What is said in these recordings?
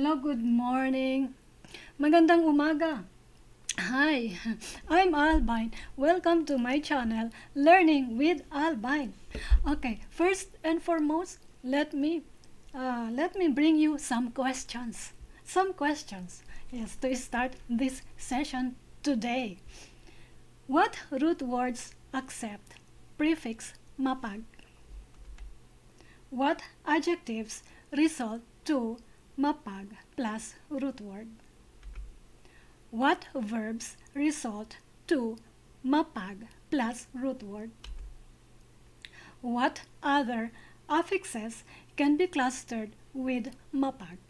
Hello, good morning. Magandang umaga. Hi, I'm Albine. Welcome to my channel, Learning with Albine. Okay, first and foremost, let me bring you some questions. Some questions, yes, to start this session today. What root words accept prefix mapag? What adjectives result to mapag plus root word? What verbs result to mapag plus root word? What other affixes can be clustered with mapag?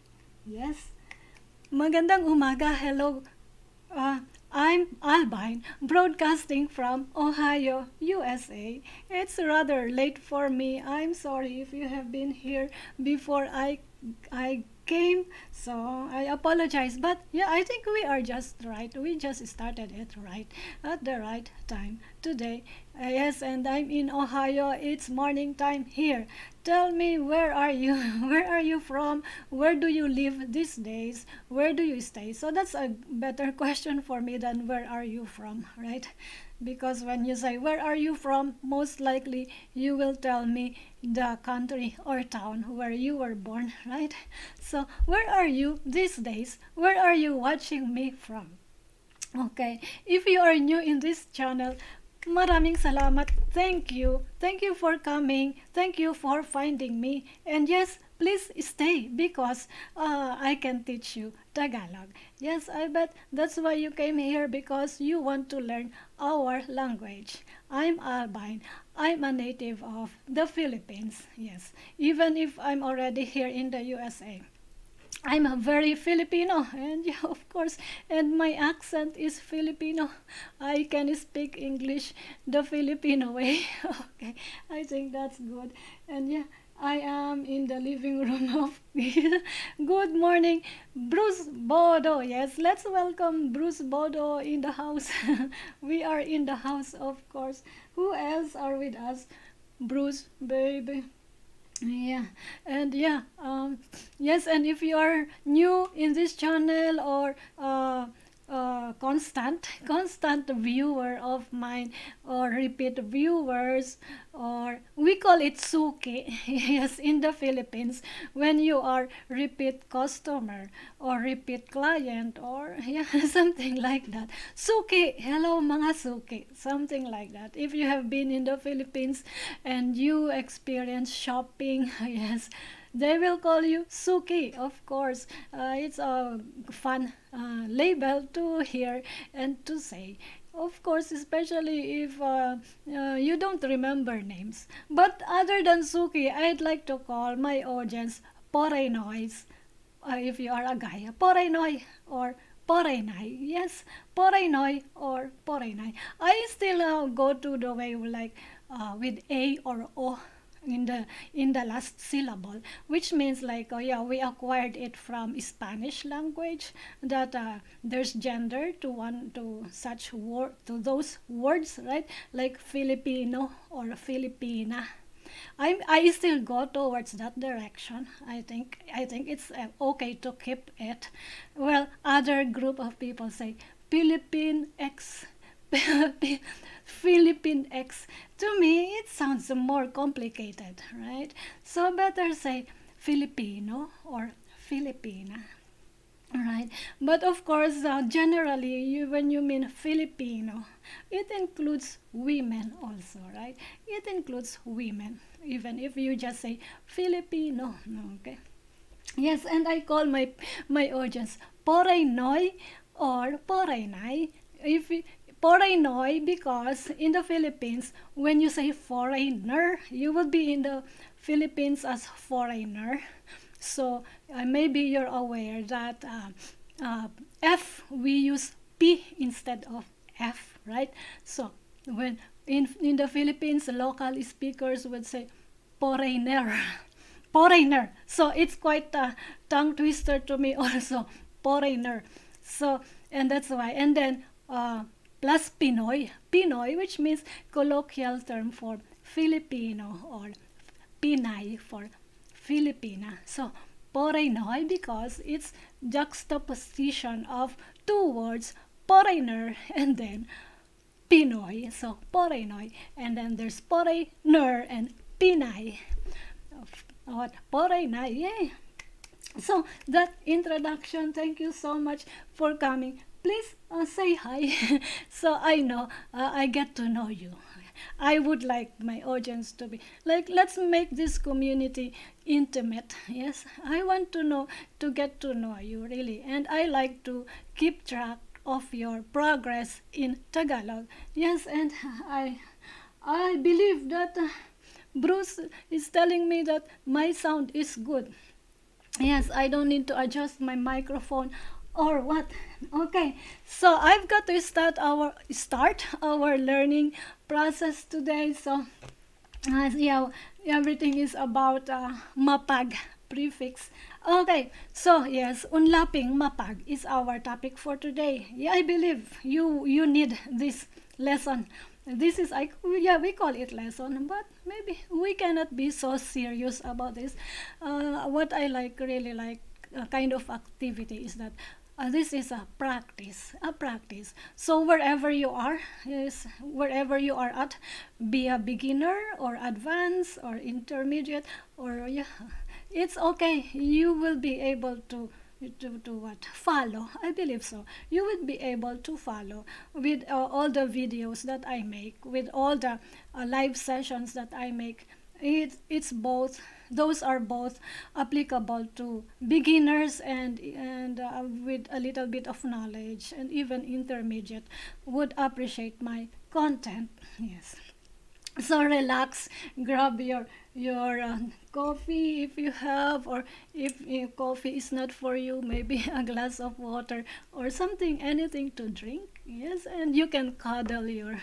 Yes. Magandang umaga. Hello. I'm Albine, broadcasting from Ohio, USA. It's rather late for me. I'm sorry if you have been here before I came, so I apologize. But yeah, I think we are just right. We just started it right at the right time today. Yes, and I'm in Ohio. It's morning time here. Tell me, where are you? Where are you from? Where do you live these days? Where do you stay? So that's a better question for me than where are you from, right? Because when you say where are you from, most likely you will tell me the country or town where you were born, right? So where are you these days? Where are you watching me from? Okay, if you are new in this channel, maraming salamat. Thank you. Thank you for coming. Thank you for finding me. And yes, please stay because I can teach you Tagalog. Yes, I bet that's why you came here, because you want to learn our language. I'm Albine. I'm a native of the Philippines. Yes, even if I'm already here in the USA. I'm a very Filipino, and yeah, of course, and my accent is Filipino. I can speak English the Filipino way. Okay, I think that's good. And yeah, I am in the living room of good morning, Bruce Bodo. Yes, let's welcome Bruce Bodo in the house. We are in the house, of course. Who else are with us? Bruce, baby. Yeah, and yeah, yes, and if you are new in this channel, or constant viewer of mine, or repeat viewers, or we call it suki, yes, in the Philippines, when you are repeat customer or repeat client, or yeah, something like that. Suki, hello mga suki, something like that. If you have been in the Philippines and you experience shopping, yes, they will call you Suki, of course. It's a fun label to hear and to say. Of course, especially if you don't remember names. But other than Suki, I'd like to call my audience Porenoys. If you are a guy, Porenoy or Porenay. Yes, Porenoy or Porenay. I still go to the way like with A or O in the last syllable, which means like, oh yeah, we acquired it from Spanish language, that there's gender to one to such word, to those words, right? Like Filipino or Filipina. I still go towards that direction. I think it's okay to keep it. Well, other group of people say Philippine X. Philippine X. To me, it sounds more complicated, right? So better say Filipino or Filipina. Right, but of course, generally, when you mean Filipino, it includes women also, right? It includes women, even if you just say Filipino, okay? Yes, and I call my audience Porenoy or Porenay. If Porenoy, because in the Philippines, when you say foreigner, you will be in the Philippines as foreigner. So maybe you're aware that F, we use P instead of F, right? So when in the Philippines, local speakers would say foreigner, foreigner. So it's quite a tongue twister to me also, foreigner. So, and that's why. And then plus Pinoy, Pinoy, which means colloquial term for Filipino, or Pinay for Filipina. So Porenoy because it's juxtaposition of two words, foreigner and then Pinoy. So Porenoy, and then there's foreigner and Pinay. What? Porenay, yay! So that introduction, thank you so much for coming. Please say hi so I know, I get to know you. I would like my audience to be like, let's make this community intimate. Yes, I want to know, to get to know you really, and I like to keep track of your progress in Tagalog. Yes, and I believe that Bruce is telling me that my sound is good. Yes, I don't need to adjust my microphone or what. Okay, so I've got to start our learning process today. So yeah, everything is about mapag prefix. Okay, so yes, unlapping mapag is our topic for today. Yeah, I believe you need this lesson. This is, yeah, we call it lesson, but maybe we cannot be so serious about this. What I really like kind of activity is that this is a practice. So wherever you are, yes, wherever you are at, be a beginner or advanced or intermediate, or yeah, it's okay. You will be able to what follow. I believe so. You would be able to follow with all the videos that I make, with all the live sessions that I make. It's both, those are both applicable to beginners and with a little bit of knowledge, and even intermediate would appreciate my content. Yes, so relax, grab your coffee if you have, or if coffee is not for you, maybe a glass of water or something, anything to drink. Yes, and you can cuddle your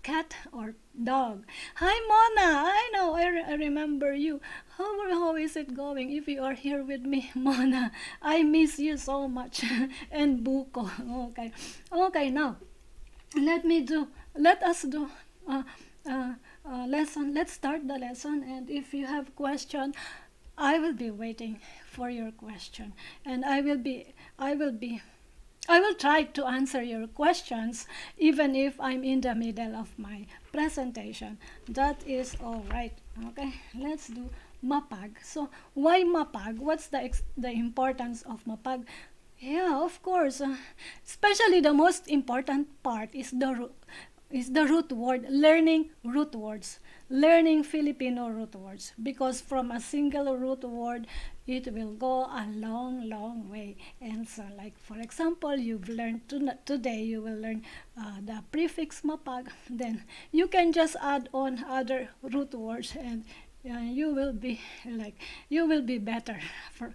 cat or dog. Hi Mona, I know, I remember you. How is it going if you are here with me? Mona, I miss you so much. And Buko. Okay, now let us do uh, lesson. Let's start the lesson, and if you have question, I will be waiting for your question, and I will try to answer your questions even if I'm in the middle of my presentation. That is all right. Okay, let's do mapag. So why mapag? What's the importance of mapag? Yeah, of course. Especially the most important part is the root word, learning root words, learning Filipino root words, because from a single root word it will go a long way. And so, like for example, you've learned today, you will learn the prefix mapag, then you can just add on other root words, and you will be better for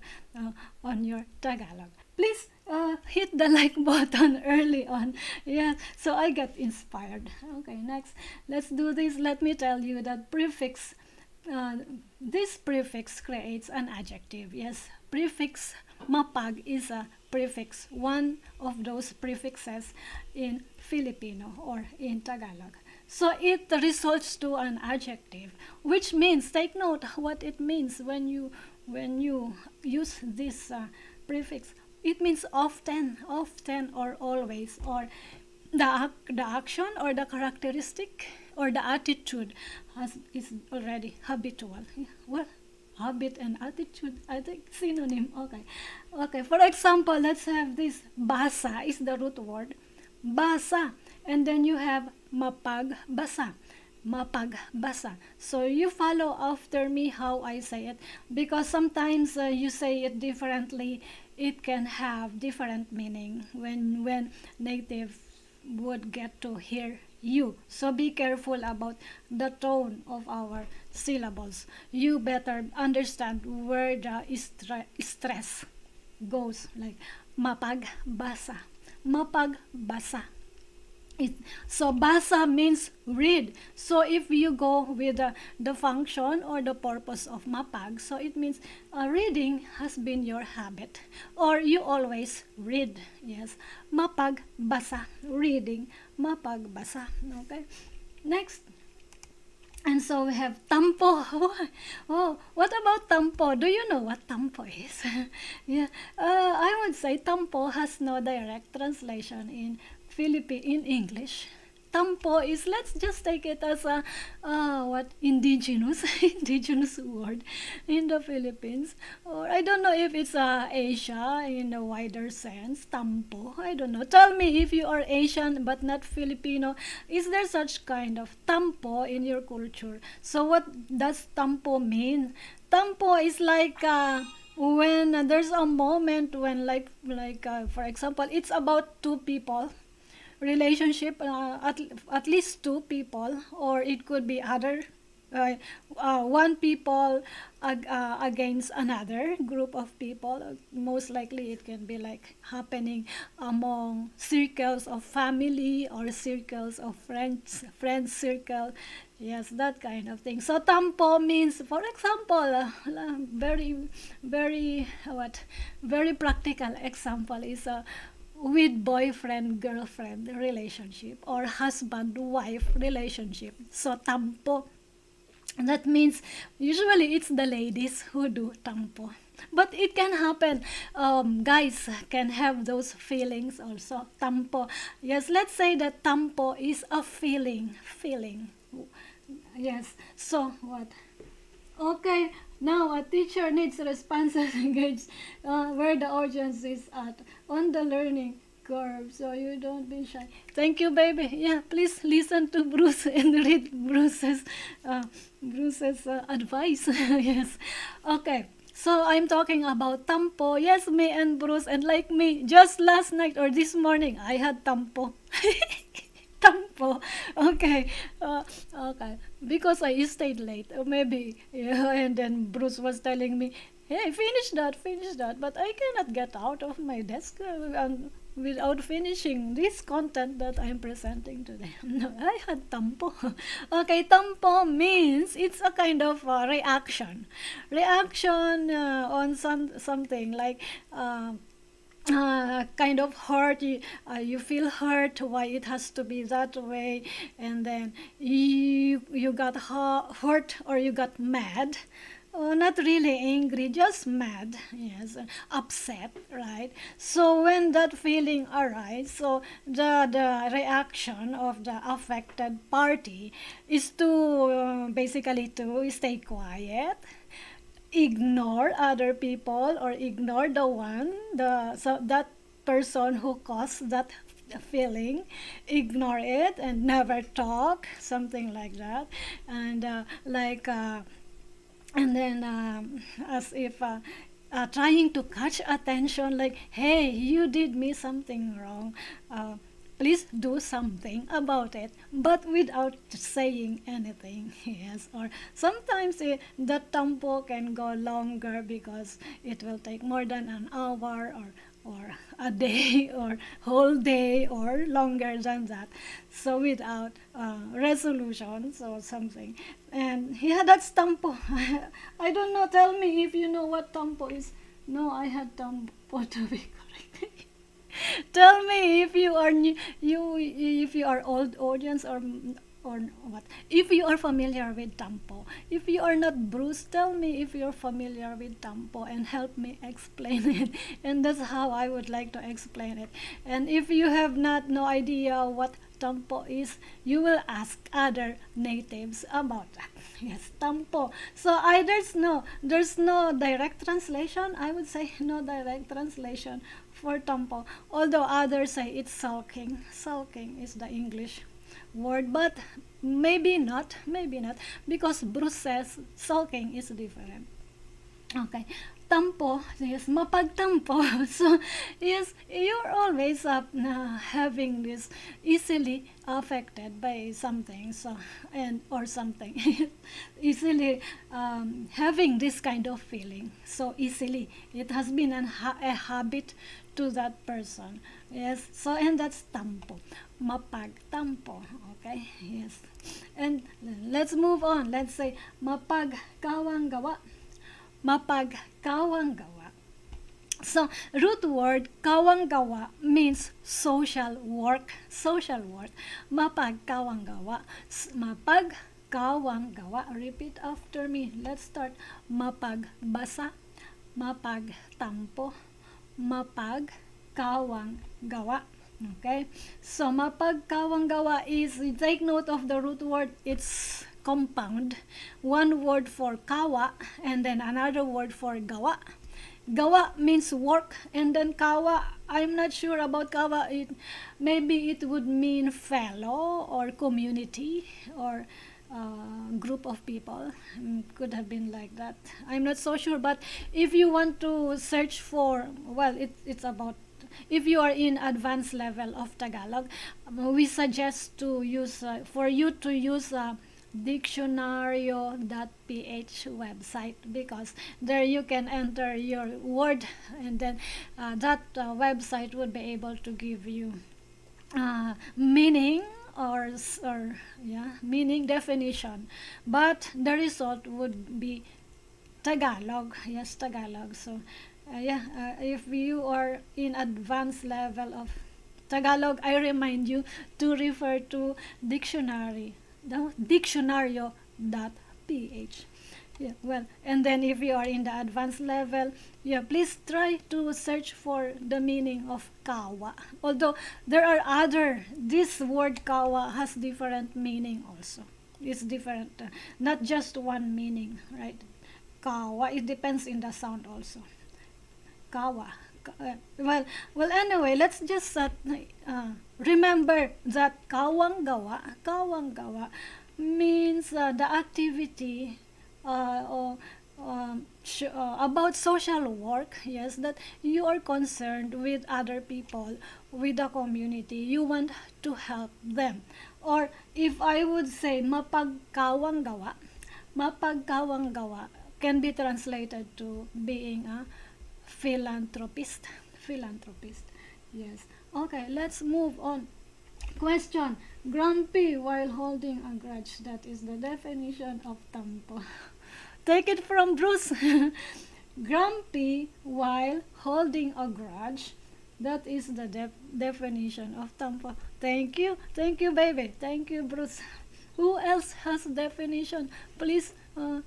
on your Tagalog. Please hit the like button early on. Yeah, so I got inspired. Okay, next, let's do this. Let me tell you that uh, this prefix creates an adjective. Yes, prefix mapag is a prefix, one of those prefixes in Filipino or in Tagalog. So it results to an adjective, which means, take note what it means when you use this prefix. It means often or always, or the action or the characteristic or the attitude is already habitual. Well, habit and attitude, I think synonym. Okay, for example, let's have this. Basa is the root word, basa, and then you have mapagbasa, mapagbasa. So you follow after me how I say it, because sometimes you say it differently. It can have different meaning when native would get to hear you. So be careful about the tone of our syllables. You better understand where the stress goes, like mapagbasa, mapagbasa. So basa means read. So if you go with the function or the purpose of mapag, so it means reading has been your habit, or you always read. Yes, mapag basa, reading, mapag basa. Okay, next, And so we have tampo. Oh, what about tampo? Do you know what tampo is? Yeah, I would say tampo has no direct translation in in English. Tampo is, let's just take it as a what indigenous indigenous word in the Philippines, or I don't know if it's Asia in a wider sense. Tampo, I don't know. Tell me if you are Asian but not Filipino. Is there such kind of tampo in your culture? So what does tampo mean? Tampo is like when there's a moment when for example, it's about two people relationship, at least two people, or it could be other uh, one people against another group of people. Most likely it can be like happening among circles of family or circles of friends circle. Yes, that kind of thing. So tampo means, for example, very very practical example is with boyfriend girlfriend relationship or husband wife relationship. So tampo, that means usually it's the ladies who do tampo, but it can happen, guys can have those feelings also. Tampo, yes, let's say that tampo is a feeling. Yes, so what? Okay, now a teacher needs responses engaged where the audience is at on the learning curve, so you don't be shy. Thank you, baby. Yeah, please listen to Bruce and read Bruce's advice. Yes. Okay. So I'm talking about tampo. Yes, me and Bruce, and like me, just last night or this morning, I had tampo. Tampo. Okay. Okay. Because I stayed late. Maybe. Yeah, and then Bruce was telling me, hey, finish that. But I cannot get out of my desk without finishing this content that I'm presenting today. No, I had tampo. Okay, tampo means it's a kind of reaction. Reaction on something like kind of hurt. You feel hurt why it has to be that way, and then you got hurt or you got mad. Oh, not really angry, just mad. Yes, upset, right? So when that feeling arises, so the reaction of the affected party is to basically to stay quiet, ignore other people, or ignore that person who caused that feeling, ignore it and never talk, something like that. And and then as if trying to catch attention, like, hey, you did me something wrong, please do something about it, but without saying anything. Yes, or sometimes the tempo can go longer because it will take more than an hour, or a day, or whole day, or longer than that, so without resolutions or something. And yeah, that's tampo. I don't know, tell me if you know what tampo is. No, I had tampo to be correct. Tell me if you are new, if you are old audience, or what. If you are familiar with tampo. If you are not, Bruce, tell me if you're familiar with tampo and help me explain it. And that's how I would like to explain it. And if you have no idea what tampo is, you will ask other natives about that. Yes, tampo. So there's no direct translation. I would say no direct translation for tampo. Although others say it's sulking. Sulking is the English word, but maybe not, because Bruce says sulking is different. Okay, tampo, yes, mapagtampo. So yes, you're always having this, easily affected by something, so, and or something, easily having this kind of feeling. So easily, it has been a habit to that person. Yes, so, and that's tampo, mapagtampo. Okay, yes, and let's move on. Let's say mapagkawang gawa. Mapagkawang gawa. So, root word kawang gawa means social work. Social work. Mapagkawang gawa. kawang gawa. Repeat after me. Let's start. Mapagbasa, mapagtampo, mapagkawang gawa. Okay, so mapagkawang gawa is, take note of the root word. It's compound. One word for kawa and then another word for gawa. Gawa means work, and then kawa, I'm not sure about kawa. Maybe it would mean fellow or community or group of people. Could have been like that. I'm not so sure, but if you want to search for, well, it's about, if you are in advanced level of Tagalog, we suggest to use, for you to use dictionario.ph website, because there you can enter your word, and then that website would be able to give you meaning or meaning definition, but the result would be Tagalog. Yes, Tagalog. So if you are in advanced level of Tagalog, I remind you to refer to dictionario.ph. Yeah, well, and then if you are in the advanced level, please try to search for the meaning of kawa. Although there are other, this word kawa has different meaning also. It's different, not just one meaning, right? Kawa, it depends in the sound also. Kawa. Well, anyway, let's just remember that kawang gawa means the activity or about social work. Yes, that you are concerned with other people, with the community. You want to help them. Or if I would say mapagkawang gawa can be translated to being a philanthropist. Yes. Okay, let's move on. Question: grumpy while holding a grudge. That is the definition of tampo. Take it from Bruce. Grumpy while holding a grudge. That is the definition of tampo. Thank you, baby. Thank you, Bruce. Who else has definition? Please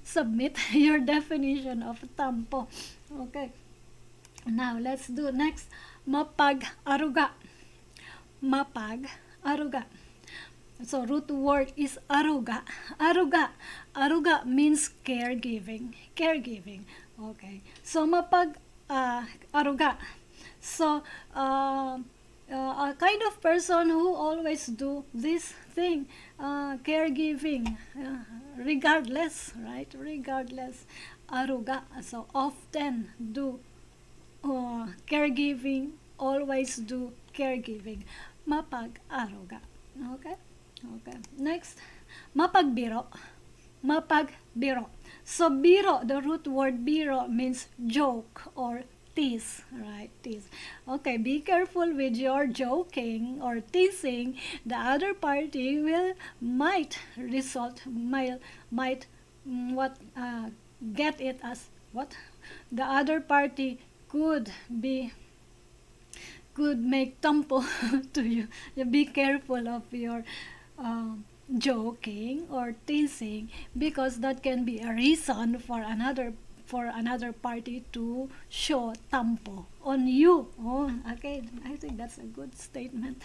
submit your definition of tampo. Okay. Now let's do next. Mapag-aruga. So root word is aruga. Aruga means caregiving. Okay. So aruga. So a kind of person who always do this thing, caregiving, regardless, right? Aruga. So often do caregiving, always do caregiving. Mapag-aruga. Okay. Next, mapagbiro. So biro, the root word biro means joke or tease, right? Tease. Okay, be careful with your joking or teasing. The other party might get it as what? The other party could make tampo to you. Be careful of your joking or teasing, because that can be a reason for another party to show tampo on you. Oh, okay, I think that's a good statement.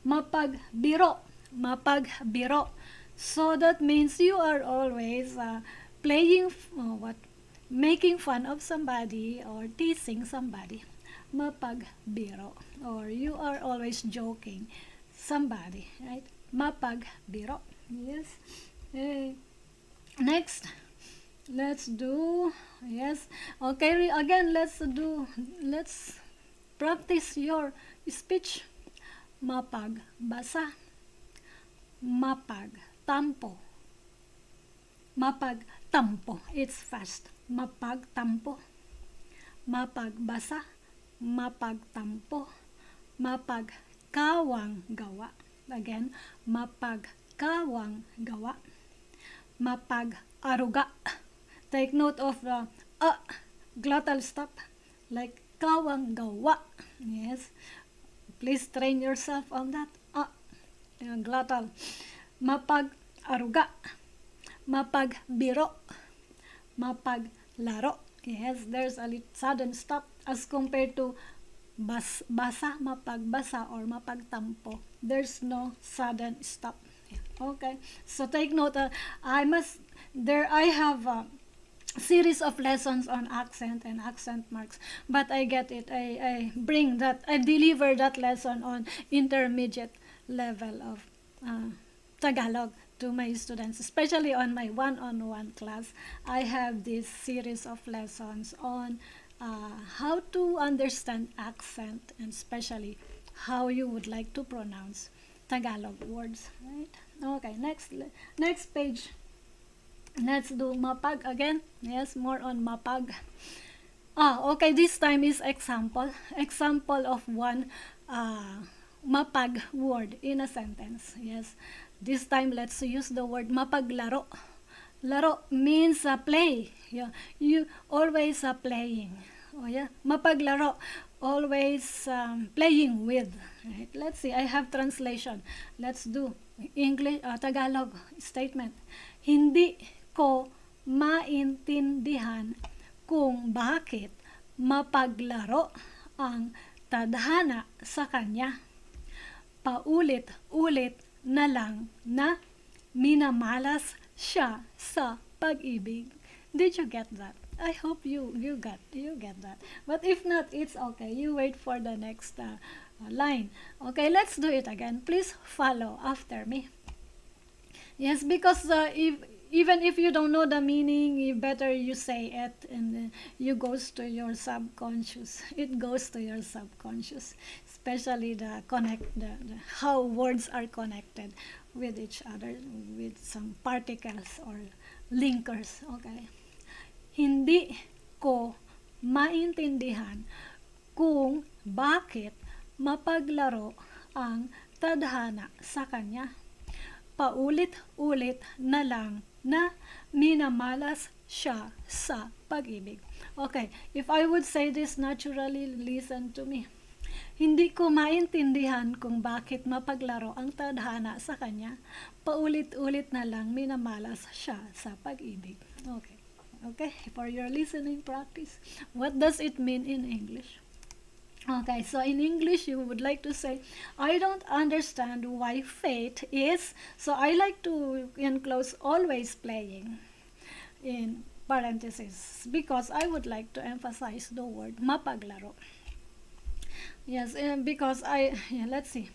Mapagbiro. So that means you are always making fun of somebody or teasing somebody. Mapagbiro, or you are always joking somebody, right? Mapagbiro. Yes. Hey. Next, let's do, yes. Okay, again, let's practice your speech. Mapagbasa, mapagtampo. It's fast. Mapagtampo, mapagbasa, mapagtampo, mapagkawang gawa. Again, mapagkawang gawa. Mapag-aruga. Take note of the glottal stop, like kawang gawa. Yes, please train yourself on that. Glottal. Mapag-aruga. mapagbiro, mapaglaro. Yes, there's a sudden stop as compared to basa, mapagbasa, or mapagtampo. There's no sudden stop. Okay, so take note. I have a series of lessons on accent and accent marks, but I get it. I deliver that lesson on intermediate level of Tagalog to my students, especially on my one-on-one class. I have this series of lessons on how to understand accent, and especially how you would like to pronounce Tagalog words, right? Okay, next page. Let's do Mapag again. Yes, more on Mapag. Okay, this time is example. Example of one Mapag word in a sentence. Yes, this time let's use the word mapaglaro. Laro means play. Yeah, you always playing. Oh yeah, mapaglaro, always playing with. Right? Let's see. I have translation. Let's do English Tagalog statement. Hindi ko maintindihan kung bakit mapaglaro ang tadhana sa kanya. Paulit-ulit na lang na minamalas siya sa pag-ibig. Did you get that? I hope you get that. But if not, it's okay. You wait for the next line. Okay, let's do it again. Please follow after me. Yes, because even if you don't know the meaning, better you say it, and you goes to your subconscious. It goes to your subconscious, especially the how words are connected with each other with some particles or linkers. Okay. Hindi ko maintindihan kung bakit mapaglaro ang tadhana sa kanya. Paulit-ulit na lang na minamalas siya sa pag-ibig. Okay, if I would say this naturally, listen to me. Hindi ko maintindihan kung bakit mapaglaro ang tadhana sa kanya. Paulit-ulit na lang minamalas siya sa pag-ibig. Okay. Okay, for your listening practice, what does it mean in English? Okay, so in English, you would like to say, I don't understand why fate is, so I like to enclose always playing in parentheses, because I would like to emphasize the word mapaglaro. Yes, because let's see.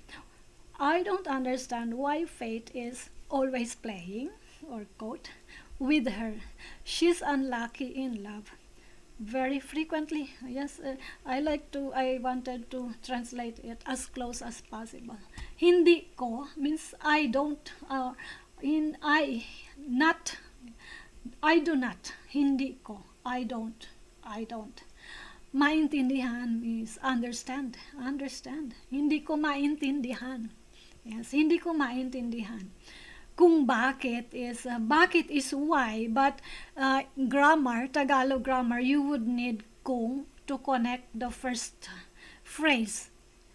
I don't understand why fate is always playing, or quote, with her. She's unlucky in love. Very frequently. Yes, I wanted to translate it as close as possible. Hindi ko means I don't, I do not. Hindi ko, I don't. Maintindihan is understand. Hindi ko maintindihan. Yes, hindi ko maintindihan. Kung bakit is why, but grammar, Tagalog grammar, you would need kung to connect the first phrase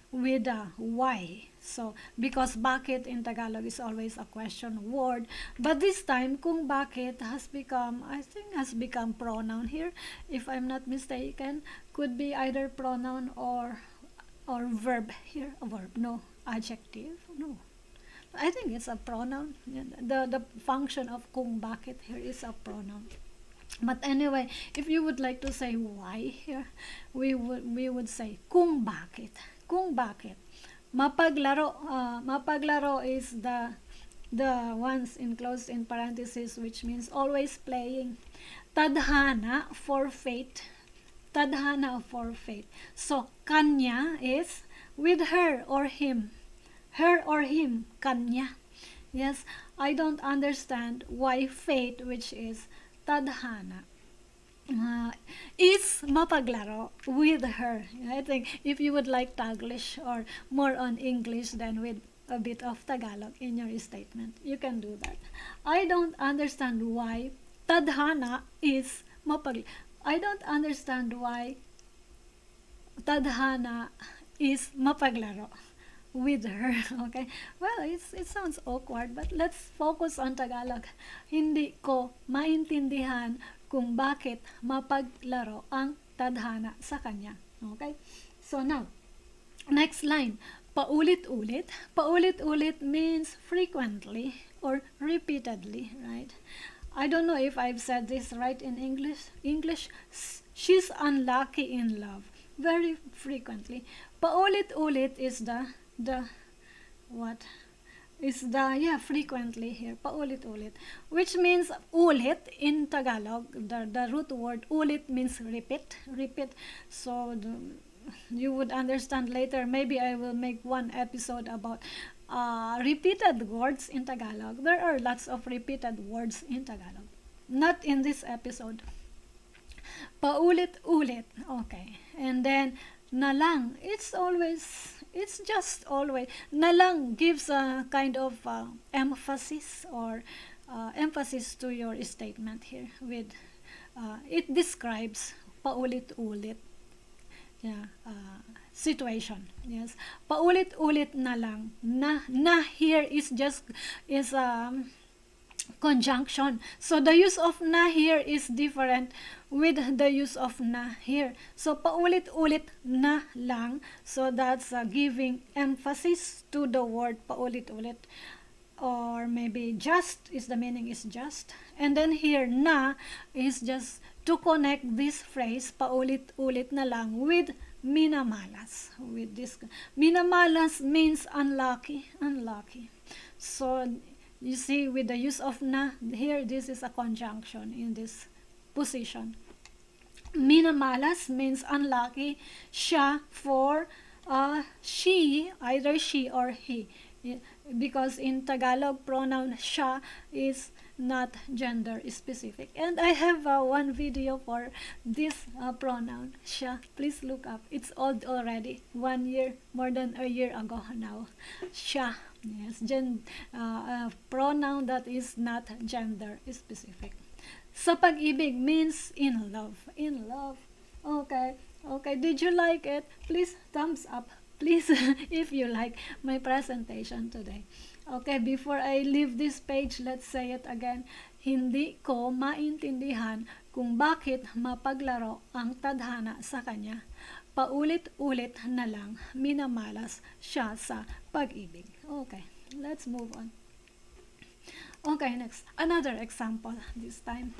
with why. So, because bakit in Tagalog is always a question word, but this time kung bakit has become pronoun here, if I'm not mistaken, could be either pronoun or verb here. A verb, no. Adjective, no. I think it's a pronoun. The function of kung bakit here is a pronoun. But anyway, if you would like to say why here, we would say kung bakit. Kung bakit. Mapaglaro is the ones enclosed in parentheses, which means always playing. Tadhana for fate. Tadhana for fate. So kanya is with her or him. Her or him, kanya. Yes, I don't understand why fate, which is tadhana, is mapaglaro with her. I think if you would like Taglish or more on English than with a bit of Tagalog in your statement, you can do that. I don't understand why tadhana is mapaglaro. I don't understand why tadhana is mapaglaro. with her. Okay? Well, it sounds awkward, but let's focus on Tagalog. Hindi ko maintindihan kung bakit mapaglaro ang tadhana sa kanya. Okay? So now, next line. Paulit-ulit. Paulit-ulit means frequently or repeatedly, right? I don't know if I've said this right in English. She's unlucky in love. Very frequently. Paulit-ulit is the what? Is the frequently here. Paulit-ulit. Which means ulit in Tagalog. The root word ulit means repeat. Repeat. So you would understand later. Maybe I will make one episode about repeated words in Tagalog. There are lots of repeated words in Tagalog. Not in this episode. Paulit-ulit. Okay. And then nalang. It's just always. Nalang gives a kind of emphasis or emphasis to your statement here. With it describes paulit-ulit. Situation. Yes. Paulit-ulit na lang. Na here is conjunction. So the use of na here is different with the use of na here. So paulit-ulit na lang. So that's giving emphasis to the word paulit-ulit. Or maybe just is the meaning is just. And then here na is just to connect this phrase paulit-ulit na lang with minamalas. With this minamalas means unlucky. So you see, with the use of na here, this is a conjunction in this position. Minamalas means unlucky. Siya for she, either she or he, because in Tagalog pronoun siya is not gender specific. And I have one video for this pronoun siya. Please look up. It's old already. 1 year, more than a year ago now. Siya. Yes, pronoun that is not gender specific. Sa pag-ibig means in love. In love. Okay. Okay, did you like it? Please thumbs up. Please, if you like my presentation today. Okay, before I leave this page, let's say it again. Hindi ko maintindihan kung bakit mapaglaro ang tadhana sa kanya. Paulit-ulit na lang minamalas siya sa pag-ibig. Okay, let's move on. Okay, next. Another example this time.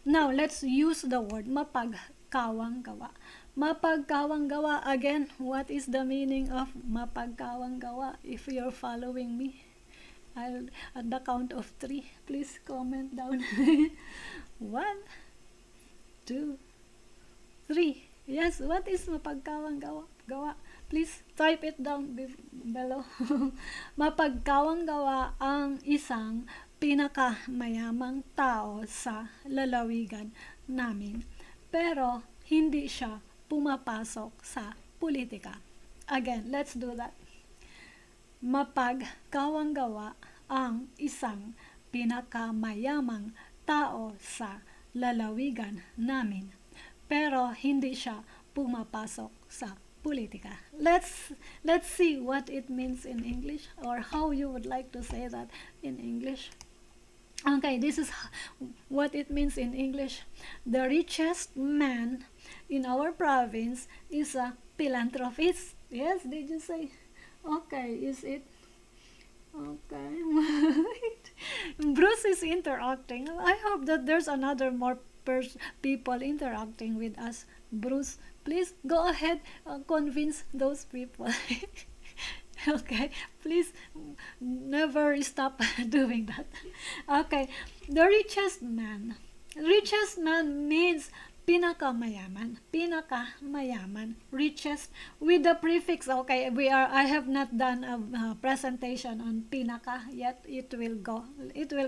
Now, let's use the word mapagkawang-gawa. Mapagkawang-gawa, again, what is the meaning of mapagkawang-gawa? If you're following me, at the count of 3, please comment down. 1, 2, 3. Yes, what is mapagkawang-gawa? Please type it down below. Mapagkawang-gawa ang isang pinakamayamang tao sa lalawigan namin. Pero hindi siya pumapasok sa politika. Again, let's do that. Mapagkawang-gawa ang isang pinakamayamang tao sa lalawigan namin. Pero hindi siya pumapasok sa politika. Let's see what it means in English, or how you would like to say that in English. Okay, this is what it means in English. The richest man in our province is a philanthropist. Yes, did you say? Okay, is it? Okay. Bruce is interacting. I hope that there's another more people interacting with us. Bruce, please go ahead, convince those people. Okay, please never stop doing that. Okay, the richest man. Richest man means pinakamayaman. Pinakamayaman. Richest with the prefix. Okay, I have not done a presentation on pinaka yet. It will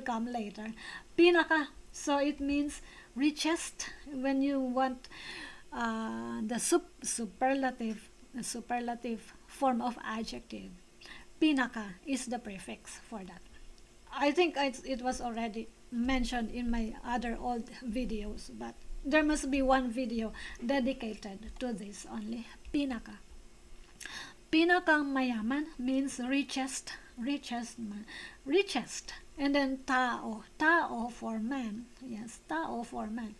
come later. Pinaka. So it means richest when you want the superlative form of adjective. Pinaka is the prefix for that. I think it was already mentioned in my other old videos, but there must be one video dedicated to this only. Pinaka. Pinakamayaman means richest, richest. And then tao for man. Yes, tao for man.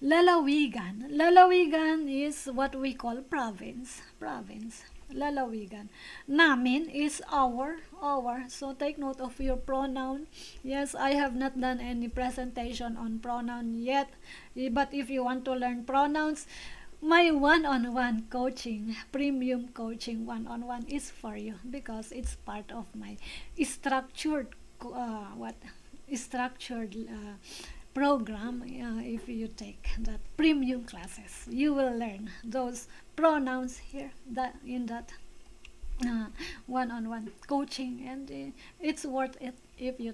Lalawigan is what we call province. Lalawigan. Namin is our. So take note of your pronoun. Yes, I have not done any presentation on pronoun yet. But if you want to learn pronouns, my one-on-one coaching, premium coaching one-on-one is for you because it's part of my structured structured program. If you take that premium classes, you will learn those pronouns here in that one-on-one coaching, and it's worth it if you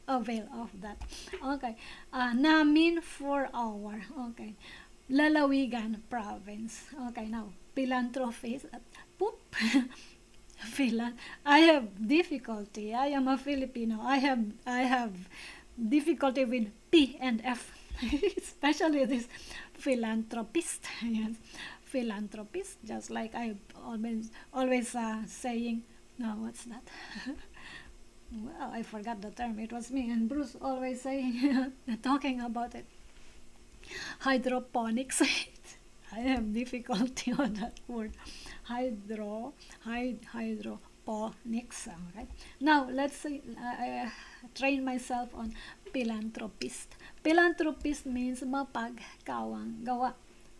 avail of that. Okay, namin for our. Okay, Lalawigan province. Okay, now philanthropist. Poop. I have difficulty. I am a Filipino. I have difficulty with P and F, especially this philanthropist. Yes, philanthropist. Just like I always saying. No, what's that? Well, I forgot the term. It was me and Bruce always saying, talking about it. Hydroponics. I have difficulty on that word. Hydroponics. Okay. Now let's say train myself on philanthropist. Philanthropist means mapagkawang gawa.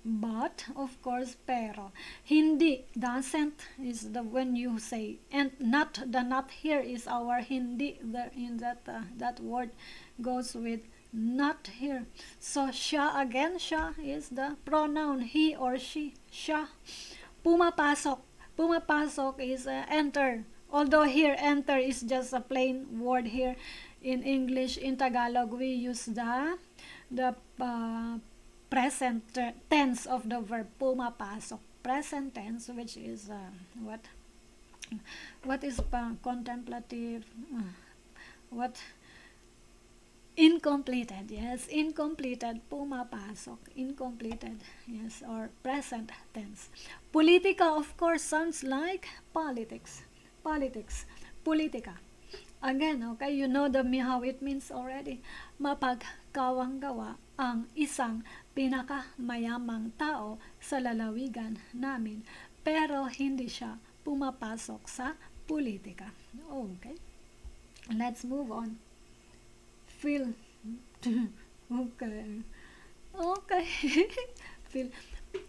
But of course, pero hindi doesn't is the when you say, and not the not here is our hindi. In that word goes with not here. So siya again, siya is the pronoun he or she. Siya. Pumapasok is enter. Although here enter is just a plain word here in English. In Tagalog we use the present tense of the verb pumapasok. Present tense, which is what is contemplative, what incompleted. Yes, incompleted. Pumapasok, incompleted. Yes, or present tense. Politica, of course, sounds like politics. Politica. Again, okay, you know how it means already. Mapagkawang gawa ang isang pinakamayamang tao sa lalawigan namin, pero hindi siya pumapasok sa politika. Okay, let's move on. Okay.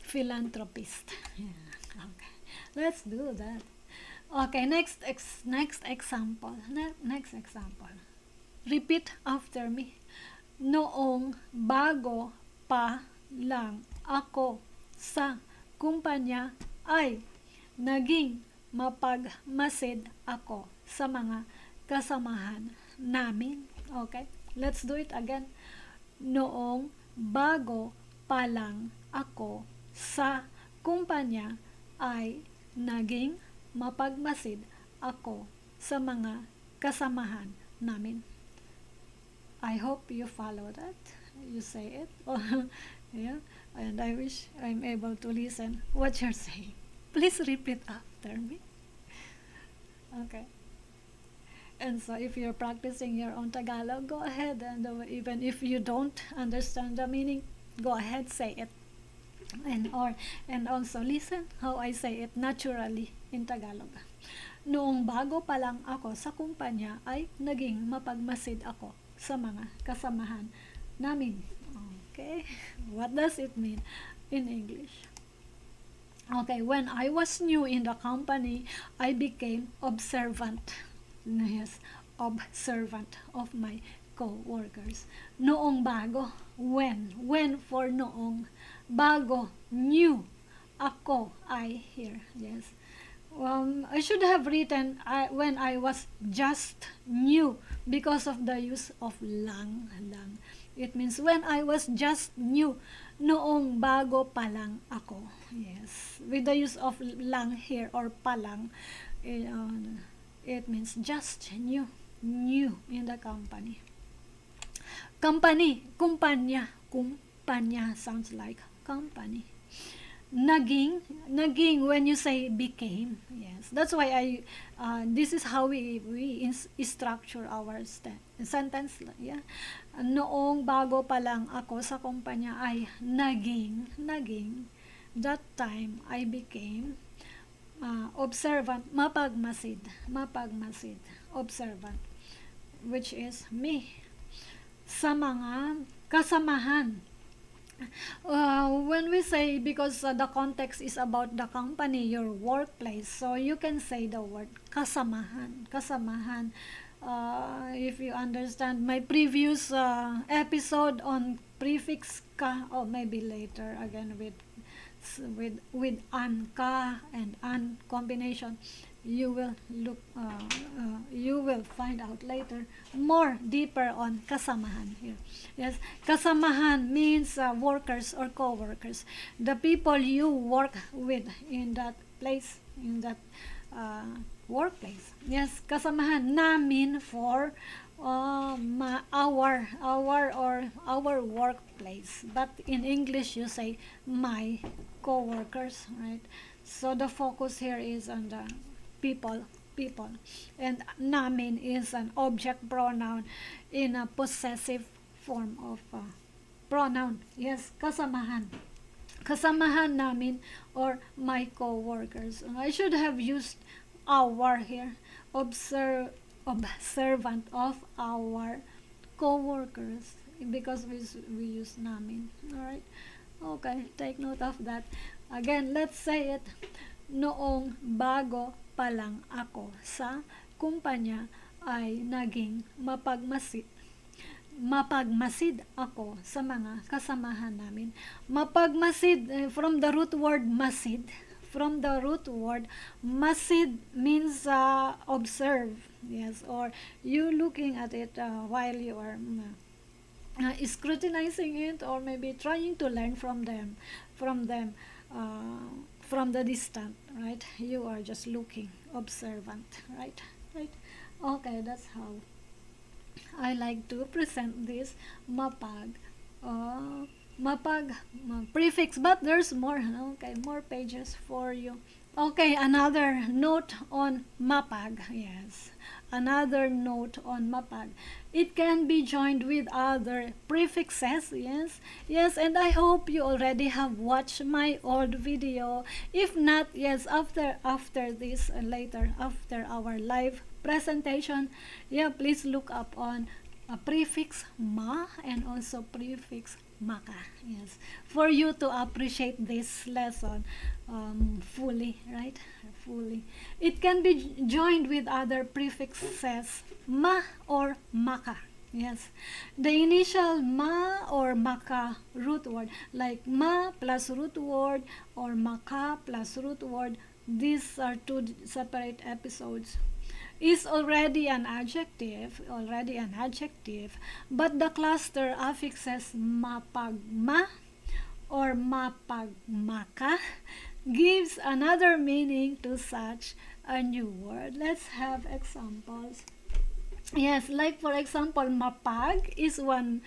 Philanthropist. Yeah. Okay, let's do that. Okay, next example. Next example. Repeat after me. Noong bago pa lang ako sa kumpanya ay naging mapagmasid ako sa mga kasamahan namin. Okay, let's do it again. Noong bago pa lang ako sa kumpanya ay naging mapagmasid ako sa mga kasamahan namin. I hope you follow that. You say it. Yeah. And I wish I'm able to listen what you're saying. Please repeat after me. Okay. And so if you're practicing your own Tagalog, go ahead, and even if you don't understand the meaning, go ahead, say it. And also listen how I say it naturally in Tagalog. Noong bago pa lang ako sa kumpanya ay naging mapagmasid ako sa mga kasamahan namin. Okay, what does it mean in English? Okay, when I was new in the company, I became observant. Yes, observant of my co-workers. Noong bago, when for noong, bago, new, ako, I here. Yes. I should have written when I was just new because of the use of lang. It means when I was just new, noong bago pa lang ako. Yes, with the use of lang here or pa lang, it means just new in the company. Kumpanya sounds like company. naging when you say became. Yes, that's why this is how we structure our sentence. Yeah, noong bago pa lang ako sa kumpanya ay naging that time I became observant, mapagmasid, observant, which is me, sa mga kasamahan. When we say, because the context is about the company, your workplace, so you can say the word kasamahan. If you understand my previous episode on prefix ka, or maybe later again with an, ka and an combination, you will find out later more deeper on kasamahan here. Yes, kasamahan means workers or co-workers, the people you work with in that place, in that workplace. Yes, kasamahan namin for our workplace, but in English you say my co-workers, right? So the focus here is on the people, and namin is an object pronoun in a possessive form of pronoun. Yes, kasamahan namin or my co-workers. I should have used our here, observant of our co-workers, because we use namin. All right, okay, take note of that. Again, let's say it. Noong bago pa lang ako sa kumpanya ay naging mapagmasid ako sa mga kasamahan namin. Mapagmasid, from the root word masid. Masid means observe. Yes, or you looking at it while you are scrutinizing it, or maybe trying to learn from them from the distant, right? You are just looking, observant, right? Okay, that's how I like to present this mapag prefix, but there's more. Okay, more pages for you. Okay, another note on mapag. Yes, another note on mapag. It can be joined with other prefixes. Yes, and I hope you already have watched my old video. If not, yes, after this and later after our live presentation, yeah, please look up on a prefix ma and also prefix maka. Yes, for you to appreciate this lesson fully, right? Fully. It can be joined with other prefixes ma or maka. Yes, the initial ma or maka root word, like ma plus root word or maka plus root word, these are two separate episodes, is already an adjective, but the cluster affixes mapagma or mapagmaka gives another meaning to such a new word. Let's have examples. Yes, like for example, mapag is one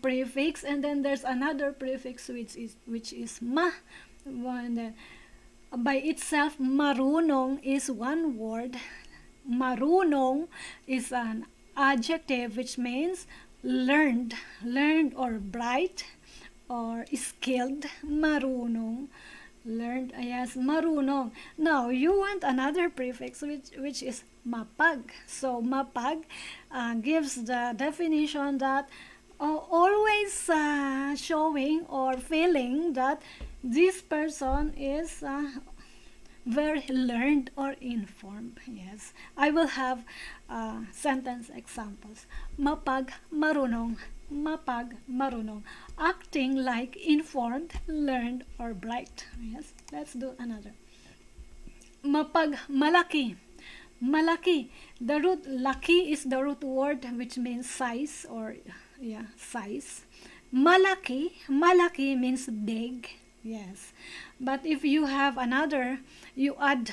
prefix, and then there's another prefix which is ma. And then by itself, marunong is one word. Marunong is an adjective which means learned or bright or skilled. Marunong, learned. Yes, marunong. Now you want another prefix which is mapag. So mapag gives the definition that always showing or feeling that this person is very learned or informed. Yes, I will have sentence examples. Mapag marunong, acting like informed, learned, or bright. Yes, let's do another. Mapag malaki, the root laki is the root word which means size, or size. Malaki means big. Yes, but if you have another, you add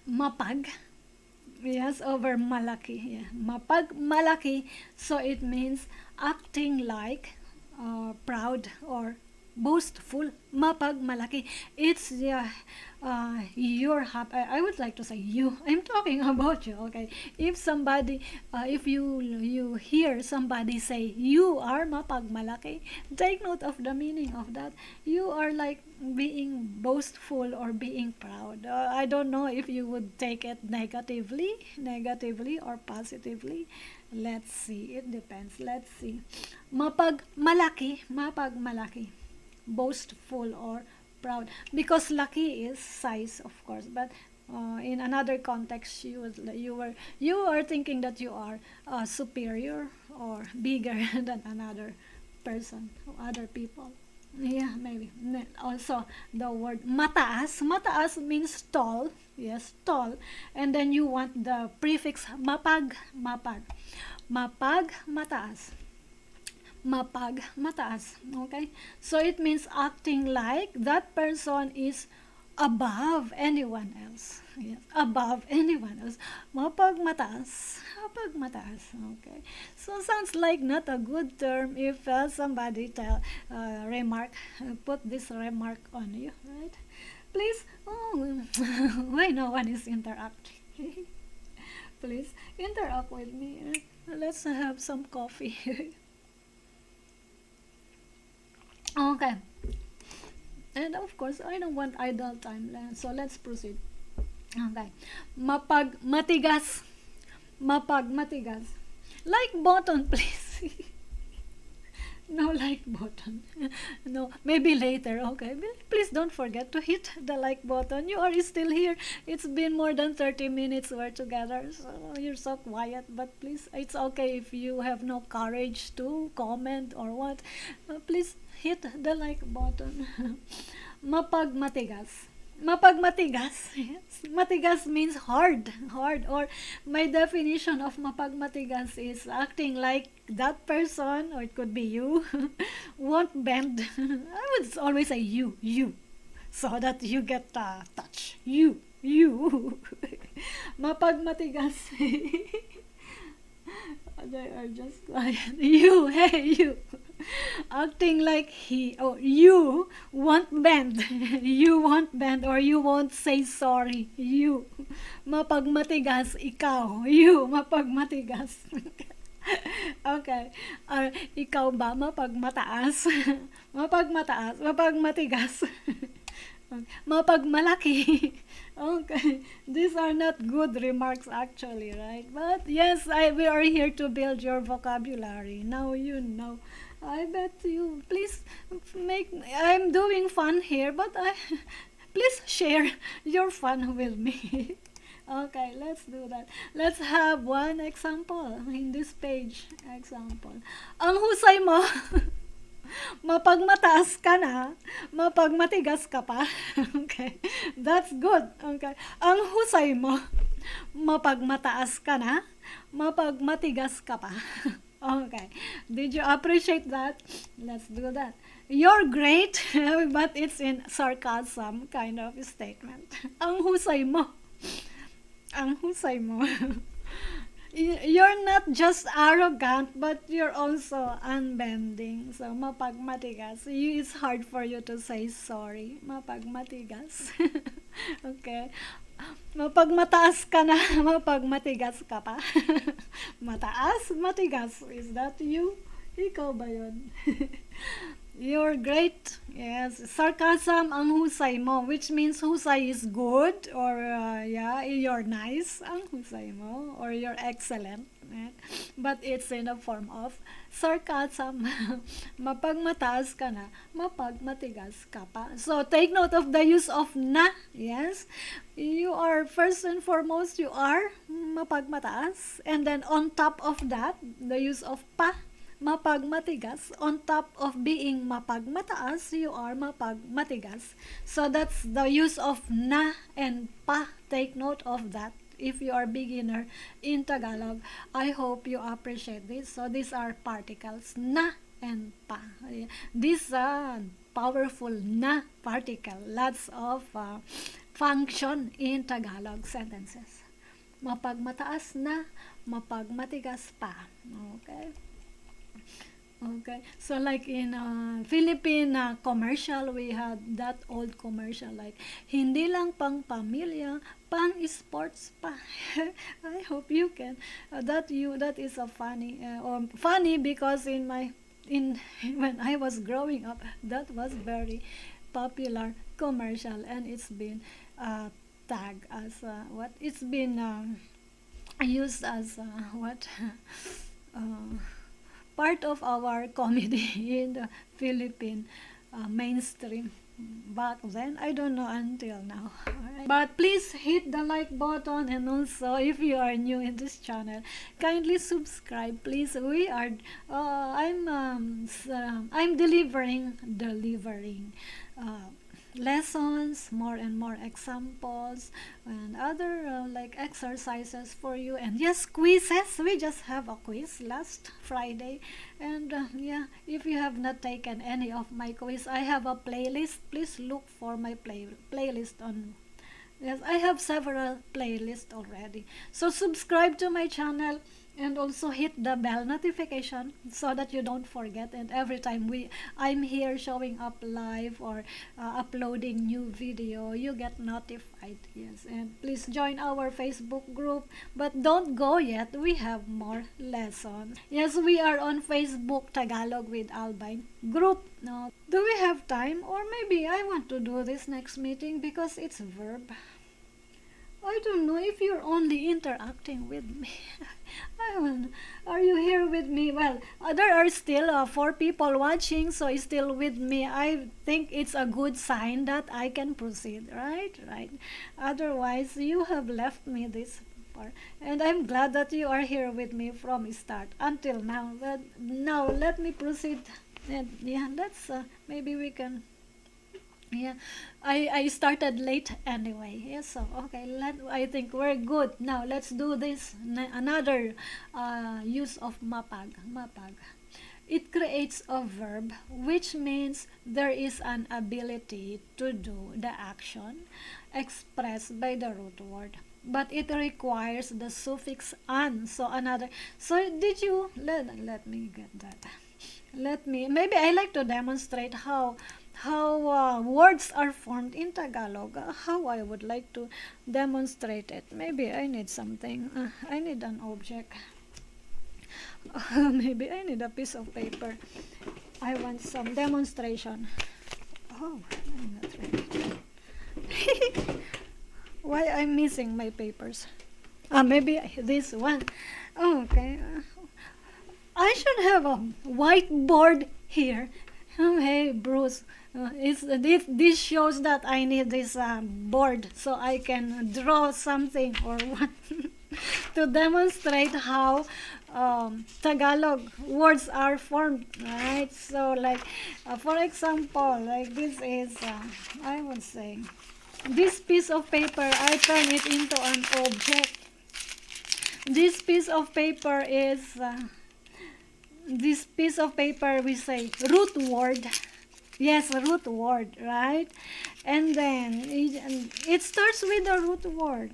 mapag, yes, over malaki. Yeah, mapag malaki, so it means acting like proud or boastful, mapagmalaki. It's you're happy. I would like to say you. I'm talking about you. Okay. If somebody, if you hear somebody say you are mapagmalaki, take note of the meaning of that. You are like being boastful or being proud. I don't know if you would take it negatively or positively. Let's see. It depends. Let's see. Mapagmalaki, boastful or proud, because lucky is size, of course, but in another context you are thinking that you are superior or bigger than another person or other people. Yeah, maybe. Also, the word mataas means tall. Yes, tall. And then you want the prefix mapag mataas, mataas. Okay, so it means acting like that person is above anyone else. Yes, above anyone else. Mapag mataas. Okay, so sounds like not a good term if somebody put this remark on you, right? Please, oh, why no one is interacting? Please interact with me. Let's have some coffee. Okay. And of course, I don't want idle time. So let's proceed. Okay. Matigas. Matigas. Like button, please. No like button. No, maybe later. Okay. Please don't forget to hit the like button. You are still here. It's been more than 30 minutes we're together. So you're so quiet. But please, it's okay if you have no courage to comment or what. Please hit the like button. Mapagmatigas. Mapagmatigas. Yes. Matigas means hard. Hard. Or my definition of mapagmatigas is acting like that person, or it could be you, won't bend. I would always say you. So that you get touch. You. Mapagmatigas. They are just quiet. You. Acting like you won't bend. You won't bend or you won't say sorry. You. Mapagmatigas, ikaw. You, mapagmatigas. Okay. Ikaw ba mapagmataas? Mapagmatigas. Mapagmalaki. Okay, these are not good remarks actually, right? But yes, we are here to build your vocabulary. Now you know. I bet you. Please make. I'm doing fun here, but please share your fun with me. Okay, let's do that. Let's have one example in this page. Example. Ang husay mo. Mapagmataas ka na, mapagmatigas ka pa. Okay, that's good. Okay, ang husay mo, mapagmataas ka na, mapagmatigas ka pa. Okay, did you appreciate that? Let's do that. You're great, but it's in sarcasm kind of statement. Ang husay mo. Ang husay mo. You're not just arrogant, but you're also unbending. So, mapagmatigas. It's hard for you to say sorry. Mapagmatigas. Okay. Mapagmataas ka na, mapagmatigas ka pa. Mataas, matigas. Is that you? Ikaw ba yun? You're great. Yes. Sarcasm ang husay mo, which means husay is good or you're nice ang husay mo or you're excellent. Right? But it's in the form of sarcasm. Mapagmataas ka na, mapagmatigas ka pa. So take note of the use of na. Yes. You are first and foremost you are mapagmataas, and then on top of that the use of pa. Mapagmatigas. On top of being mapagmataas, you are mapagmatigas. So that's the use of na and pa. Take note of that. If you are beginner in Tagalog, I hope you appreciate this. So these are particles, na and pa. This powerful na particle. Lots of function in Tagalog sentences. Mapagmataas na, mapagmatigas pa. Okay. Okay, so like in Philippine commercial, we had that old commercial like hindi lang pang pamilya, pang sports pa. I hope you can that is a funny or funny because in when I was growing up, that was very popular commercial, and it's been tagged as what it's been used as what uh, part of our comedy in the Philippine mainstream back then. I don't know until now. Alright. But please hit the like button, and also if you are new in this channel, kindly subscribe. Please, we are. I'm delivering. Uh, lessons, more and more examples, and other like exercises for you. And yes, quizzes. We just have a quiz last Friday, and yeah, if you have not taken any of my quiz, I have a playlist. Please look for my playlist on. Yes, I have several playlists already. So subscribe to my channel, and also hit the bell notification so that you don't forget. And every time I'm here showing up live or uploading new video, you get notified. Yes, and please join our Facebook group. But don't go yet. We have more lessons. Yes, we are on Facebook Tagalog with Albine group. No, do we have time? Or maybe I want to do this next meeting because it's verb. I don't know if you're only interacting with me. I don't know. Are you here with me? Well, there are still 4 people watching, so it's still with me. I think it's a good sign that I can proceed, right? Right. Otherwise, you have left me this far. And I'm glad that you are here with me from start until now. But now, let me proceed. And yeah, let's, maybe we can. Yeah, I started late anyway. Yeah, so okay, I think we're good. Now let's do this. Another use of mapag. Mapag. It creates a verb, which means there is an ability to do the action expressed by the root word. But it requires the suffix an. So another. So did you let me get that. Let me. Maybe I like to demonstrate how words are formed in Tagalog. How I would like to demonstrate it. Maybe I need something. I need an object. Maybe I need a piece of paper. I want some demonstration. Oh, I'm not ready. Why I'm missing my papers? Maybe this one. Oh, okay. I should have a whiteboard here. Oh, hey, Bruce. This shows that I need this board so I can draw something or what to demonstrate how Tagalog words are formed, right? So, like, for example, like this is, I would say, this piece of paper, I turn it into an object. This piece of paper is, this piece of paper we say root word. Yes, root word, right? And then it starts with the root word,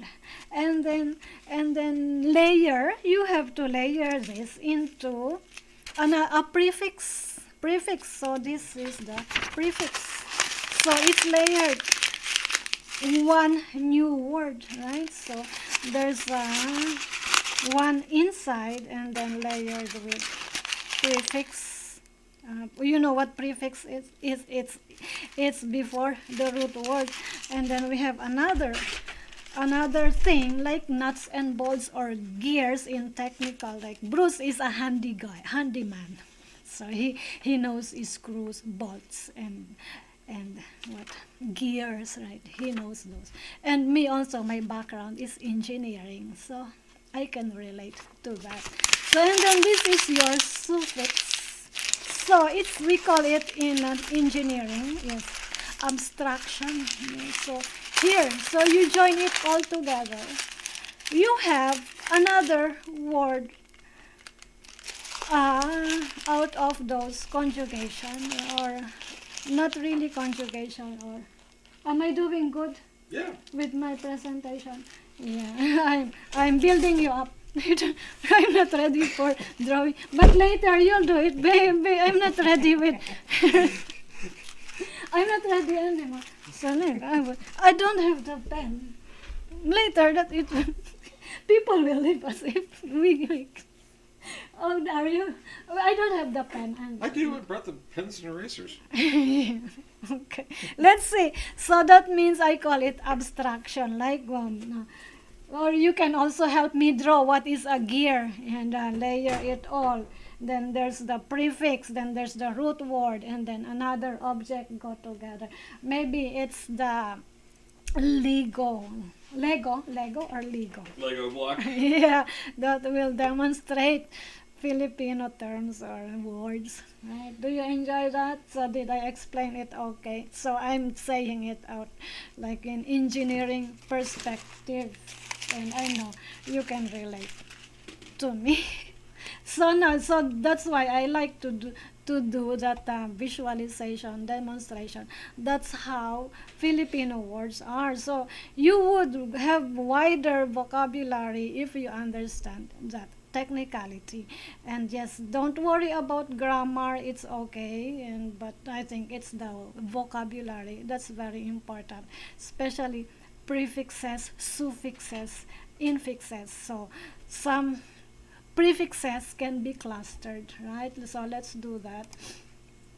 and then layer. You have to layer this into a prefix. Prefix. So this is the prefix. So it's layered one new word, right? So there's one inside, and then layered with prefix. You know what prefix is? It's before the root word. And then we have another thing like nuts and bolts or gears in technical. Like Bruce is a handyman. So he knows screws, bolts, and what gears, right? He knows those. And me also, my background is engineering, so I can relate to that. So and then this is your suffix. So we call it in engineering, yes, abstraction. So here, so you join it all together. You have another word out of those conjugation, or not really conjugation, or am I doing good? Yeah. With my presentation? Yeah, I'm building you up. I'm not ready for drawing. But later you'll do it, baby. I'm not ready with. I'm not ready anymore. So I don't have the pen. Later that it people will leave us if we. Oh, are you? I don't have the pen. I do. I brought the pens and erasers. Okay. Let's see. So that means I call it abstraction, like or you can also help me draw what is a gear and layer it all. Then there's the prefix, then there's the root word, and then another object go together. Maybe it's the Lego or Lego? Lego block. Yeah, that will demonstrate Filipino terms or words. Right? Do you enjoy that? So did I explain it okay? So I'm saying it out like in engineering perspective, and I know you can relate to me. So that's why I like to do that visualization demonstration. That's how Filipino words are. So you would have wider vocabulary if you understand that technicality. And yes, don't worry about grammar, it's okay, but I think it's the vocabulary that's very important, especially prefixes, suffixes, infixes. So some prefixes can be clustered, right? So let's do that.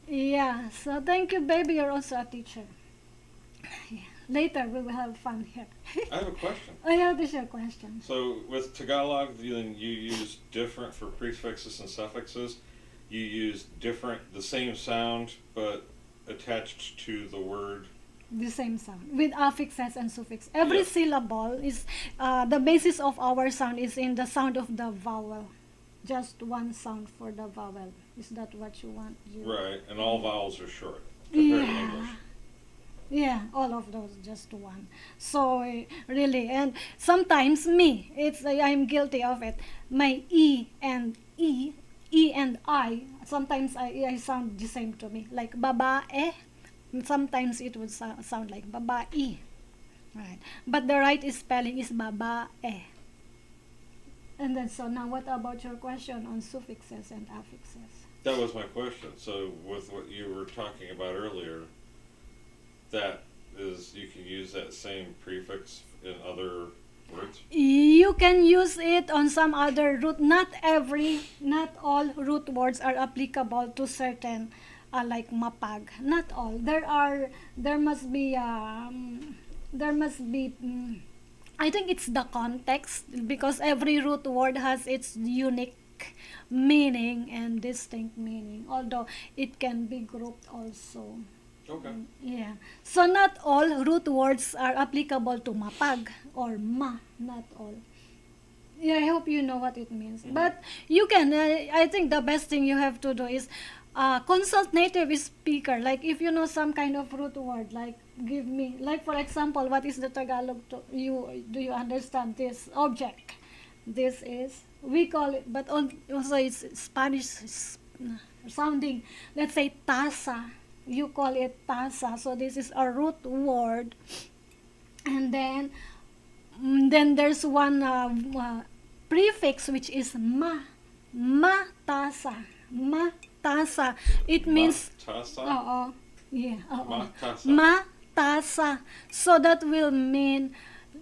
Yeah, so thank you, baby. You're also a teacher. Yeah. Later we will have fun here. I have a question. Oh, yeah, this is your question. So with Tagalog, you use different for prefixes and suffixes. You use the same sound, but attached to the word. The same sound with affixes and suffix. Every Yes. syllable is the basis of our sound is in the sound of the vowel. Just one sound for the vowel. Is that what you want? Right, and all vowels are short compared to English. Yeah, all of those, just one. So really, and sometimes it's I'm guilty of it. My E and I. Sometimes I sound the same to me, like babae. Sometimes it would sound like babae, right? But the right spelling is babae. And then so now, what about your question on suffixes and affixes? That was my question. So with what you were talking about earlier, that is, you can use that same prefix in other words? You can use it on some other root. Not all root words are applicable to certain, like mapag. Not all. There must be, I think it's the context, because every root word has its unique meaning and distinct meaning, although it can be grouped also. Okay. Yeah. So not all root words are applicable to mapag or not all. Yeah, I hope you know what it means. Mm-hmm. But you can, I think the best thing you have to do is consult native speaker. Like if you know some kind of root word, like give me, like for example, what is the Tagalog do you understand this object? This is, we call it, but also it's Spanish sounding. Let's say taza. You call it taza. So this is a root word. And then there's one prefix which is matasa. Matasa. It means Matasa? Yeah. Matasa. Matasa. So that will mean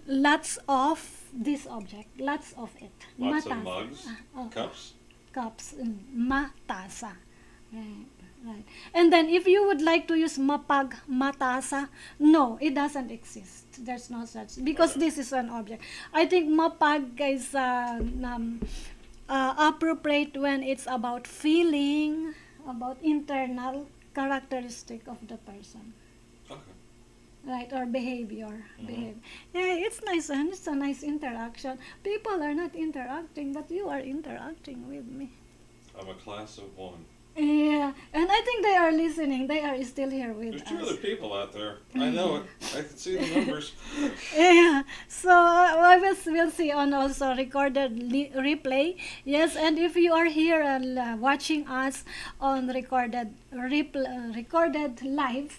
lots of this object. Lots of it. Lots Matasa. of mugs, cups. Cups. Matasa. Right. And then if you would like to use mapag, matasa, no, it doesn't exist. There's no such, because this is an object. I think mapag is appropriate when it's about feeling, about internal characteristic of the person. Okay. Right, or behavior. Mm-hmm. Yeah, it's nice, and it's a nice interaction. People are not interacting, but you are interacting with me. I'm a class of one. Yeah, and I think they are listening. They are still here with There's us. 2 other people out there. I know it. I can see the numbers. Yeah, so we'll see on also recorded replay. Yes, and if you are here and watching us on recorded live,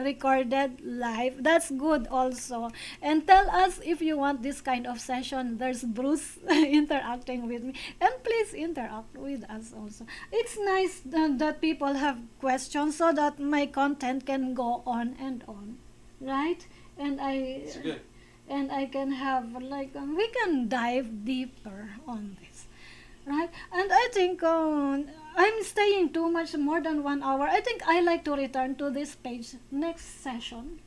recorded live. That's good also. And tell us if you want this kind of session. There's Bruce interacting with me. And please interact with us also. It's nice that people have questions so that my content can go on and on. Right? And It's good. I can have like we can dive deeper on this, right? And I think I'm staying too much more than 1 hour. I think I like to return to this page next session,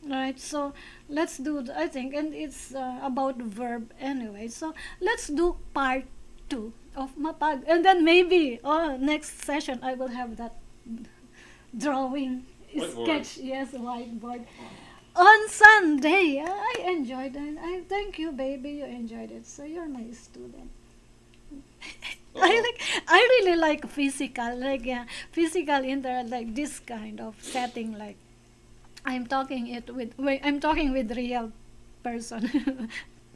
right? So let's do I think, and it's about verb anyway, so let's do part 2 of Mapag, and then maybe next session I will have that drawing Whiteboard. sketch, yes, whiteboard on Sunday. I enjoyed it. I thank you, baby. You enjoyed it. So you're my student. Uh-oh. I really like physical, like physical like this kind of setting. Like I'm talking with real person,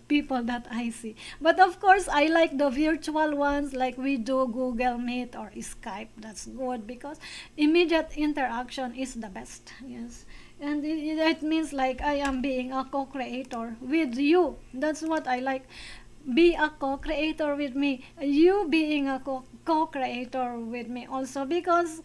people that I see. But of course, I like the virtual ones, like we do Google Meet or Skype. That's good because immediate interaction is the best. Yes. And it means like I am being a co-creator with you. That's what I like. Be a co-creator with me, you being a co-creator with me also, because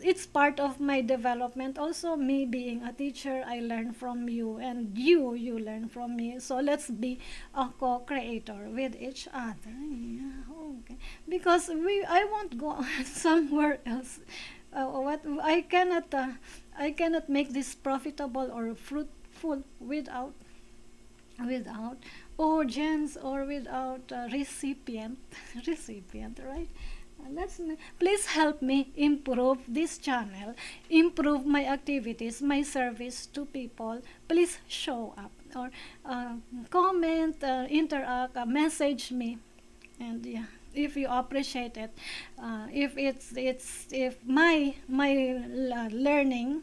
it's part of my development also. Me being a teacher, I learn from you, and you learn from me. So let's be a co-creator with each other. Yeah, okay. Because I won't go somewhere else. What I cannot make this profitable or fruitful without audience or without recipient. Recipient, right? Please help me improve this channel, improve my activities, my service to people. Please show up or comment, interact, message me, and yeah, if you appreciate it, if my learning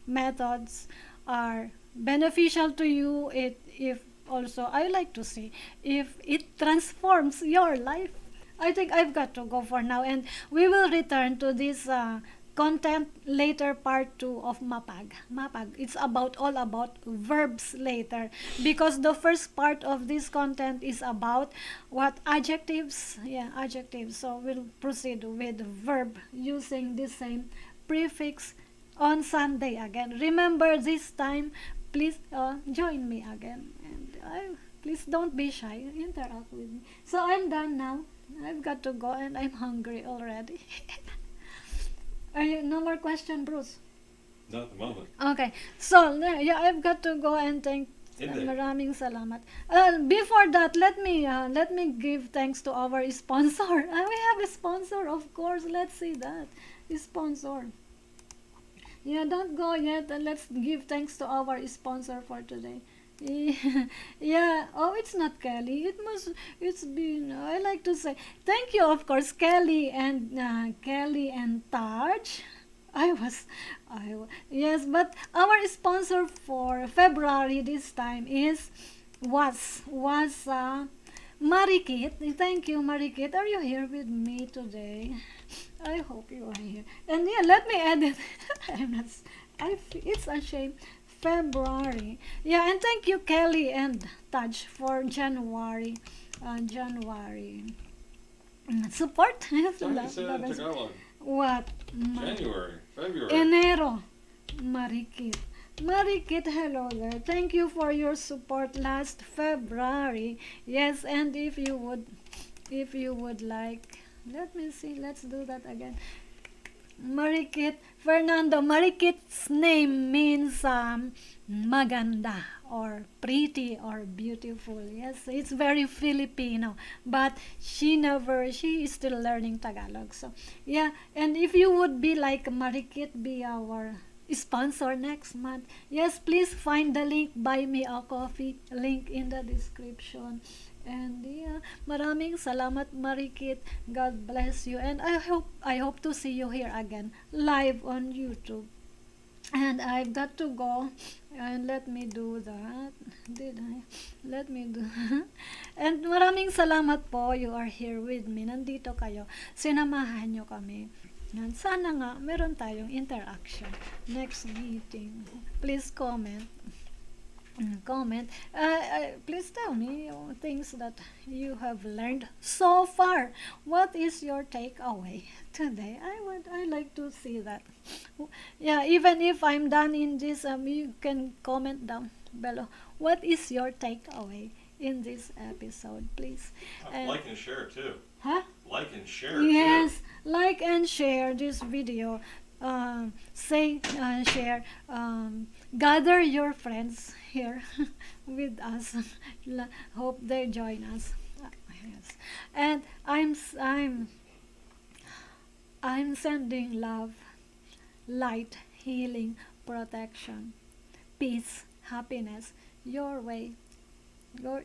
methods are beneficial to you, if also I like to see if it transforms your life. I think I've got to go for now, and we will return to this content later, part 2 of Mapag. Mapag, it's all about verbs later, because the first part of this content is about what adjectives. Yeah, adjectives. So we'll proceed with verb using the same prefix on Sunday again. Remember this time, please join me again, and please don't be shy, interact with me. So I'm done now. I've got to go, and I'm hungry already. No more question, Bruce? Not at the moment. Okay. So, yeah, I've got to go, and thank Hindi. maraming salamat. Before that, let me give thanks to our sponsor. We have a sponsor, of course. Let's see that. Sponsor. Yeah, don't go yet. Let's give thanks to our sponsor for today. Yeah. Oh, it's not Kelly. It's been. I like to say thank you, of course, Kelly and Taj. Yes, but our sponsor for February this time was Marikit. Thank you, Marikit. Are you here with me today? I hope you are here. And yeah, let me edit. I'm not. It's a shame. February. Yeah, and thank you, Kelly and Taj, for January. January support. Tell me to say that in Tagalog. What? January, February. Enero. Marikit. Marikit, hello there. Thank you for your support last February. Yes, and if you would like, let me see, let's do that again. Marikit, Fernando. Marikit's name means maganda or pretty or beautiful. Yes, it's very Filipino, but she is still learning Tagalog. So yeah, and if you would be like Marikit, be our sponsor next month, yes, please find the link, buy me a coffee link in the description. And yeah, maraming salamat, Marikit. God bless you, and I hope to see you here again live on YouTube. And I've got to go, and let me do that. Did I? Let me do. And maraming salamat po, you are here with me. Nandito kayo. Sinamahan nyo kami. Yan. Sana nga meron tayong interaction next meeting. Please comment. Please tell me things that you have learned so far. What is your takeaway today? I like to see that. Yeah, even if I'm done in this, you can comment down below. What is your takeaway in this episode, please? Like and share too. Huh? Like and share Yes, too. like and share this video. Share. Gather your friends here with us. Hope they join us. Yes. And I'm sending love, light, healing, protection, peace, happiness your way.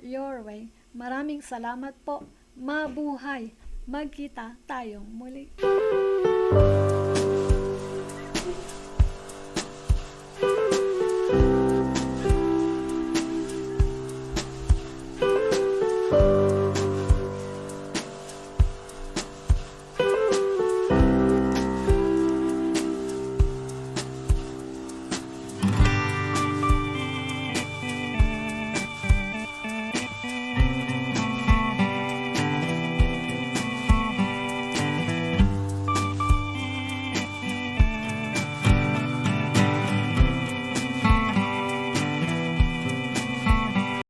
Your way. Maraming salamat po. Mabuhay. Magkita tayong muli.